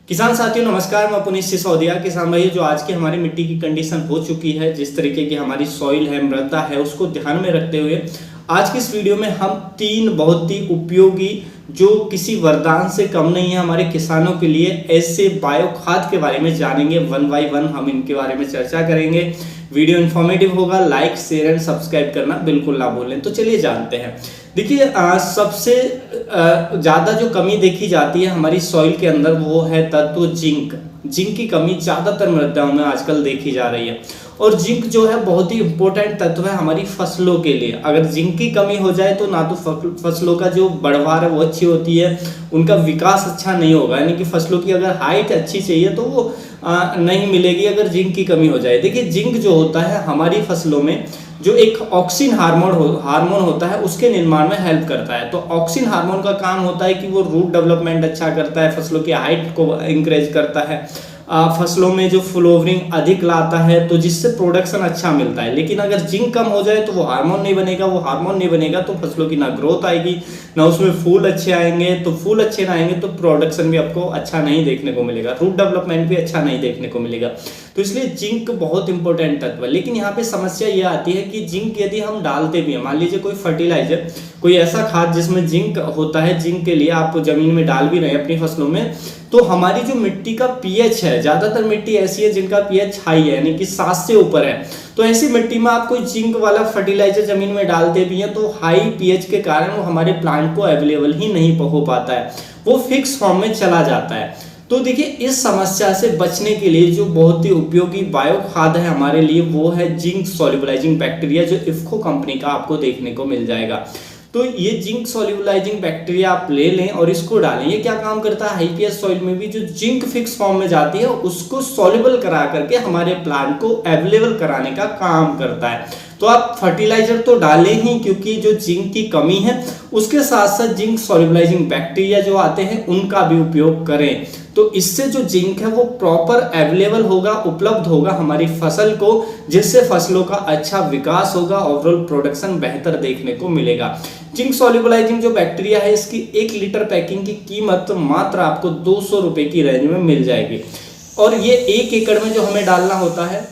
किसान साथियों नमस्कार, मैं पुनीत सिसोदिया। किसान भाई, जो आज की हमारी मिट्टी की कंडीशन हो चुकी है, जिस तरीके की हमारी सॉइल है, मृदा है, उसको ध्यान में रखते हुए आज की इस वीडियो में हम 3 बहुत ही उपयोगी, जो किसी वरदान से कम नहीं है हमारे किसानों के लिए, ऐसे बायो खाद के बारे में जानेंगे। 1 बाय 1 हम इनके बारे में चर्चा करेंगे। वीडियो इन्फॉर्मेटिव होगा, लाइक शेयर एंड सब्सक्राइब करना बिल्कुल ना भूलें। तो चलिए जानते हैं। देखिए, सबसे ज़्यादा जो कमी देखी जाती है हमारी सॉइल के अंदर, वो है तत्व जिंक। जिंक की कमी ज़्यादातर मृदाओं में आजकल देखी जा रही है, और जिंक जो है बहुत ही इंपॉर्टेंट तत्व है हमारी फसलों के लिए। अगर जिंक की कमी हो जाए तो ना तो फसलों का जो बढ़वार है वो अच्छी होती है, उनका विकास अच्छा नहीं होगा, यानी कि फसलों की अगर हाइट अच्छी चाहिए तो वो नहीं मिलेगी अगर जिंक की कमी हो जाए। देखिए, जिंक जो होता है हमारी फसलों में जो एक ऑक्सिन हार्मोन होता है, उसके निर्माण में हेल्प करता है। तो ऑक्सिन हार्मोन का काम होता है कि वो रूट डेवलपमेंट अच्छा करता है, फसलों की हाइट को इंक्रेज करता है, फसलों में जो फ्लोवरिंग अधिक लाता है, तो जिससे प्रोडक्शन अच्छा मिलता है। लेकिन अगर जिंक कम हो जाए तो वो हार्मोन नहीं बनेगा, तो फसलों की ना ग्रोथ आएगी, ना उसमें फूल अच्छे आएंगे। तो फूल अच्छे ना आएंगे तो प्रोडक्शन भी आपको अच्छा नहीं देखने को मिलेगा, रूट डेवलपमेंट भी अच्छा नहीं देखने को मिलेगा। तो इसलिए जिंक बहुत इंपॉर्टेंट तत्व है। लेकिन यहाँ पे समस्या ये आती है कि जिंक यदि हम डालते भी हैं, मान लीजिए कोई फर्टिलाइजर, कोई ऐसा खाद जिसमें जिंक होता है, जिंक के लिए आप जमीन में डाल भी रहे हैं अपनी फसलों में, तो हमारी जो मिट्टी का पीएच है, ज्यादातर मिट्टी ऐसी है जिनका पीएच हाई है, यानी कि 7 से ऊपर है। तो ऐसी मिट्टी में आप कोई जिंक वाला फर्टिलाइजर जमीन में डालते भी हैं तो हाई पीएच के कारण वो हमारे प्लांट को अवेलेबल ही नहीं हो पाता है, वो फिक्स फॉर्म में चला जाता है। तो देखिए, इस समस्या से बचने के लिए जो बहुत ही उपयोगी बायो खाद है हमारे लिए, वो है जिंक सॉल्युबलाइजिंग बैक्टीरिया, जो इफ्को कंपनी का आपको देखने को मिल जाएगा। तो ये जिंक सॉल्युबलाइजिंग बैक्टीरिया आप ले लें और इसको डालें। ये क्या काम करता है, हाई पीएच सॉइल में भी जो जिंक फिक्स फॉर्म में जाती है उसको सॉल्युबल करा करके हमारे प्लांट को अवेलेबल कराने का काम करता है। तो आप फर्टिलाइजर तो डालें ही, क्योंकि जो जिंक की कमी है, उसके साथ साथ जिंक सॉल्युबलाइजिंग बैक्टीरिया जो आते हैं उनका भी उपयोग करें। तो इससे जो जिंक है वो प्रॉपर अवेलेबल होगा, उपलब्ध होगा हमारी फसल को, जिससे फसलों का अच्छा विकास होगा, ओवरऑल प्रोडक्शन बेहतर देखने को मिलेगा। जिंक सॉल्युबलाइजिंग जो बैक्टीरिया है, इसकी 1 लीटर पैकिंग की कीमत मात्र आपको 200 रुपए की रेंज में मिल जाएगी। और ये 1 एकड़ में जो हमें डालना होता है,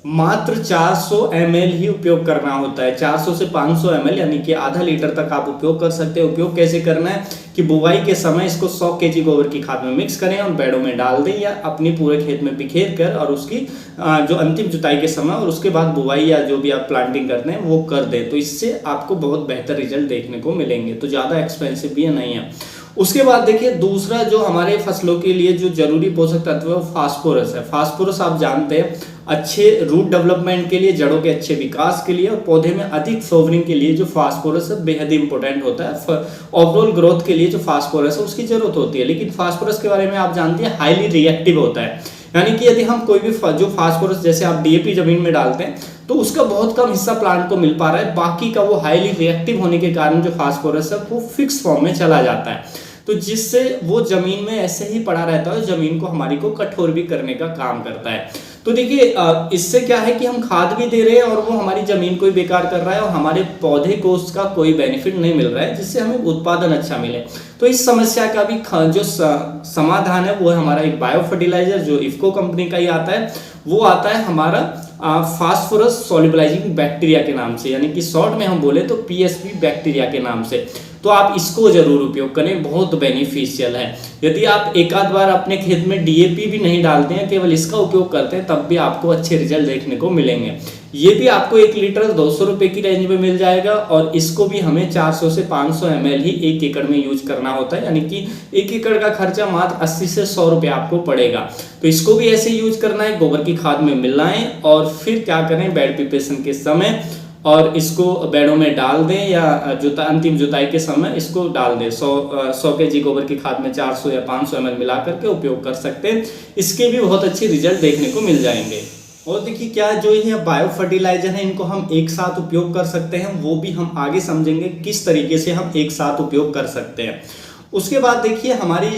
मात्र 400 ml ही उपयोग करना होता है। 400 से 500 ml, यानी कि आधा लीटर तक आप उपयोग कर सकते हैं। उपयोग कैसे करना है कि बुवाई के समय इसको 100 kg गोबर की खाद में मिक्स करें और बेड़ों में डाल दें, या अपनी पूरे खेत में बिखेर कर, और उसकी जो अंतिम जुताई के समय और उसके बाद बुवाई या जो भी आप प्लांटिंग करते हैं वो कर दें। तो इससे आपको बहुत बेहतर रिजल्ट देखने को मिलेंगे। तो ज़्यादा एक्सपेंसिव भी नहीं है। उसके बाद देखिए, दूसरा जो हमारे फसलों के लिए जो जरूरी पोषक तत्व है वो फास्फोरस है। फास्फोरस आप जानते हैं अच्छे रूट डेवलपमेंट के लिए, जड़ों के अच्छे विकास के लिए, और पौधे में अधिक फ्लोवरिंग के लिए जो फास्फोरस है बेहद इंपॉर्टेंट होता है। ओवरऑल ग्रोथ के लिए जो फास्फोरस है उसकी जरूरत होती है। लेकिन फास्फोरस के बारे में आप जानते हैं हाईली रिएक्टिव होता है, यानी कि यदि हम कोई भी जो फास्फोरस, जैसे आप डीएपी जमीन में डालते हैं तो उसका बहुत कम हिस्सा प्लांट को मिल पा रहा है, बाकी का वो हाईली रिएक्टिव होने के कारण जो फास्फोरस है वो फिक्स फॉर्म में चला जाता है। तो जिससे वो जमीन में ऐसे ही पड़ा रहता है, जमीन को हमारी को कठोर भी करने का काम करता है। तो देखिए, इससे क्या है कि हम खाद भी दे रहे हैं और वो हमारी जमीन को ही बेकार कर रहा है, और हमारे पौधे को उसका कोई बेनिफिट नहीं मिल रहा है, जिससे हमें उत्पादन अच्छा मिले। तो इस समस्या का भी जो समाधान है वो है हमारा एक बायो फर्टिलाइजर, जो इफ्को कंपनी का ही आता है। वो आता है हमारा फास्फोरस सॉल्युबलाइजिंग बैक्टीरिया के नाम से, यानी कि शॉर्ट में हम बोले तो पीएसबी बैक्टीरिया के नाम से। तो आप इसको जरूर उपयोग करें, बहुत बेनिफिशियल है। यदि आप एक आध बार अपने खेत में डीएपी भी नहीं डालते हैं, केवल इसका उपयोग करते हैं, तब भी आपको अच्छे रिजल्ट देखने को मिलेंगे। ये भी आपको 1 लीटर 200 रुपए की रेंज में मिल जाएगा, और इसको भी हमें 400 से 500 ml ही 1 एकड़ में यूज करना होता है, यानी कि 1 एकड़ का खर्चा मात्र 80 से 100 रुपए आपको पड़ेगा। तो इसको भी ऐसे यूज करना है, गोबर की खाद में मिलाएं, और फिर क्या करें, बेड प्रिपरेशन के समय और इसको बेड़ों में डाल दें, या अंतिम जुताई के समय इसको डाल दें। 100 kg गोबर की खाद में 400 या 500 ml मिला करके उपयोग कर सकते हैं। इसके भी बहुत अच्छे रिजल्ट देखने को मिल जाएंगे। और देखिए, क्या जो ये बायो फर्टिलाइजर है, इनको हम एक साथ उपयोग कर सकते हैं, वो भी हम आगे समझेंगे किस तरीके से हम एक साथ उपयोग कर सकते हैं। उसके बाद देखिए, हमारी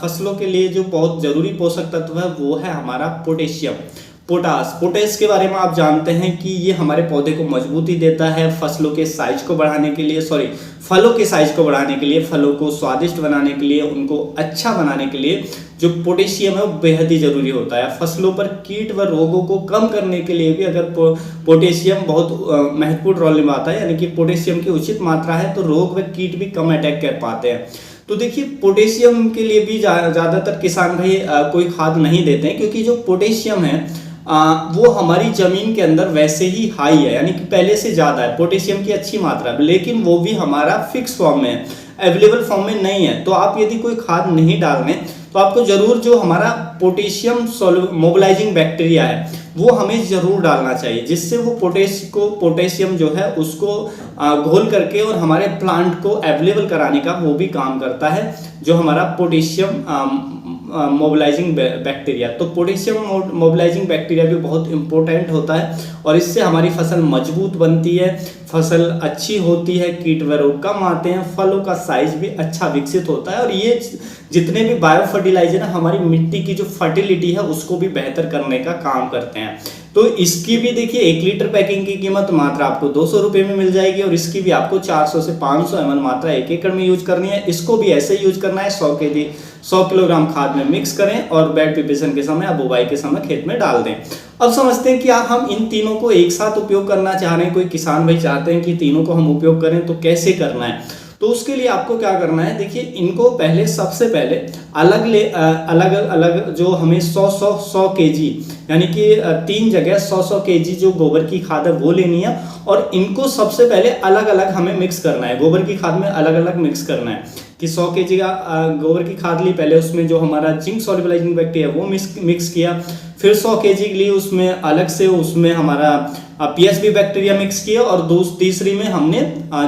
फसलों के लिए जो बहुत जरूरी पोषक तत्व है वो है हमारा पोटेशियम। पोटास के बारे में आप जानते हैं कि ये हमारे पौधे को मजबूती देता है, फसलों के साइज को बढ़ाने के लिए, फलों के साइज को बढ़ाने के लिए, फलों को स्वादिष्ट बनाने के लिए, उनको अच्छा बनाने के लिए जो पोटेशियम है वो बेहद ही जरूरी होता है। फसलों पर कीट व रोगों को कम करने के लिए भी अगर पोटेशियम बहुत महत्वपूर्ण रोल निभाता है, यानी कि पोटेशियम की उचित मात्रा है तो रोग व कीट भी कम अटैक कर पाते हैं। तो देखिए पोटेशियम के लिए भी ज़्यादातर किसान भाई कोई खाद नहीं देते हैं, क्योंकि जो पोटेशियम है वो हमारी जमीन के अंदर वैसे ही हाई है, यानी कि पहले से ज़्यादा है पोटेशियम की अच्छी मात्रा है, लेकिन वो भी हमारा फिक्स फॉर्म में है, अवेलेबल फॉर्म में नहीं है। तो आप यदि कोई खाद नहीं डाल रहे तो आपको जरूर जो हमारा पोटेशियम मोबिलाइजिंग बैक्टीरिया है वो हमें जरूर डालना चाहिए, जिससे वो पोटेशियम जो है उसको घोल करके और हमारे प्लांट को अवेलेबल कराने का वो भी काम करता है, जो हमारा पोटेशियम मोबिलाइजिंग बैक्टीरिया। तो पोटेशियम मोबिलाइजिंग बैक्टीरिया भी बहुत इंपॉर्टेंट होता है और इससे हमारी फसल मजबूत बनती है, फसल अच्छी होती है, कीट व रोग कम आते हैं, फलों का साइज भी अच्छा विकसित होता है और ये जितने भी बायो फर्टिलाइजर है हमारी मिट्टी की जो फर्टिलिटी है उसको भी बेहतर करने का काम करते हैं। तो इसकी भी देखिए 1 लीटर पैकिंग की कीमत मात्र आपको 200 रुपये में मिल जाएगी और इसकी भी आपको 400 से 500 ml मात्रा 1 एकड़ में यूज करनी है। इसको भी ऐसे यूज करना है, 100 किलोग्राम खाद में मिक्स करें और बेड प्रिपरेशन के समय या बुवाई के समय खेत में डाल दें। अब समझते हैं कि हम इन तीनों को एक साथ उपयोग करना चाह रहे हैं, कोई किसान भाई चाहते हैं कि तीनों को हम उपयोग करें, तो कैसे करना है। तो उसके लिए आपको क्या करना है, देखिए इनको पहले सबसे पहले अलग अलग जो हमें 100 केजी यानी कि 3 जगह 100 केजी जो गोबर की खाद है वो लेनी है और इनको सबसे पहले अलग अलग हमें मिक्स करना है, गोबर की खाद में अलग अलग मिक्स करना है कि 100 केजी का गोबर की खाद ली, पहले उसमें जो हमारा जिंक सॉल्युबलाइजिंग बैक्टीरिया वो मिक्स किया, फिर 100 केजी के लिए उसमें अलग से उसमें हमारा पीएसबी बैक्टीरिया मिक्स किया और तीसरी में हमने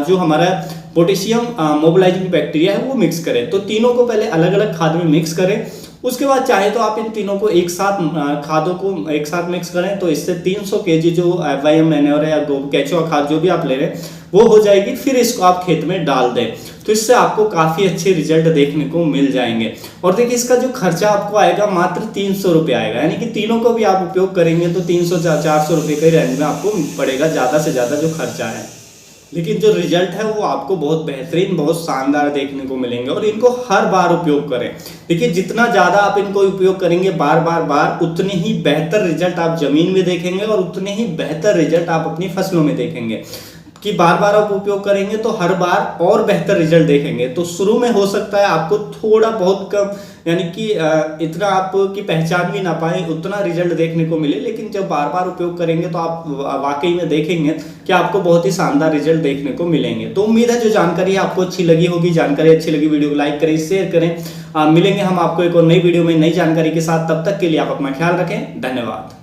जो हमारा पोटेशियम मोबिलाइजिंग बैक्टीरिया है वो मिक्स करें। तो तीनों को पहले अलग अलग खाद में मिक्स करें, उसके बाद चाहे तो आप इन तीनों को एक साथ खादों को एक साथ मिक्स करें, तो इससे 300 केजी जो FIM मैन्योर या केचुआ खाद जो भी आप ले रहे हैं वो हो जाएगी। फिर इसको आप खेत में डाल दें, तो इससे आपको काफ़ी अच्छे रिजल्ट देखने को मिल जाएंगे। और देखिए इसका जो खर्चा आपको आएगा मात्र 300 रुपये आएगा, यानी कि तीनों को भी आप उपयोग करेंगे तो 300-400 रुपये के रेंज में आपको पड़ेगा ज़्यादा से ज़्यादा जो खर्चा है, लेकिन जो रिजल्ट है वो आपको बहुत बेहतरीन बहुत शानदार देखने को मिलेंगे। और इनको हर बार उपयोग करें, देखिए जितना ज़्यादा आप इनको उपयोग करेंगे बार उतने ही बेहतर रिजल्ट आप जमीन में देखेंगे और उतने ही बेहतर रिजल्ट आप अपनी फसलों में देखेंगे। कि बार आप उपयोग करेंगे तो हर बार और बेहतर रिजल्ट देखेंगे। तो शुरू में हो सकता है आपको थोड़ा बहुत कम, यानी कि इतना आपकी पहचान भी ना पाए, उतना रिजल्ट देखने को मिले, लेकिन जब बार उपयोग करेंगे तो आप वाकई में देखेंगे कि आपको बहुत ही शानदार रिजल्ट देखने को मिलेंगे। तो उम्मीद है जो जानकारी आपको अच्छी लगी होगी, जानकारी अच्छी लगी वीडियो को लाइक करें, शेयर करें। मिलेंगे हम आपको एक और नई वीडियो में नई जानकारी के साथ, तब तक के लिए आप अपना ख्याल रखें। धन्यवाद।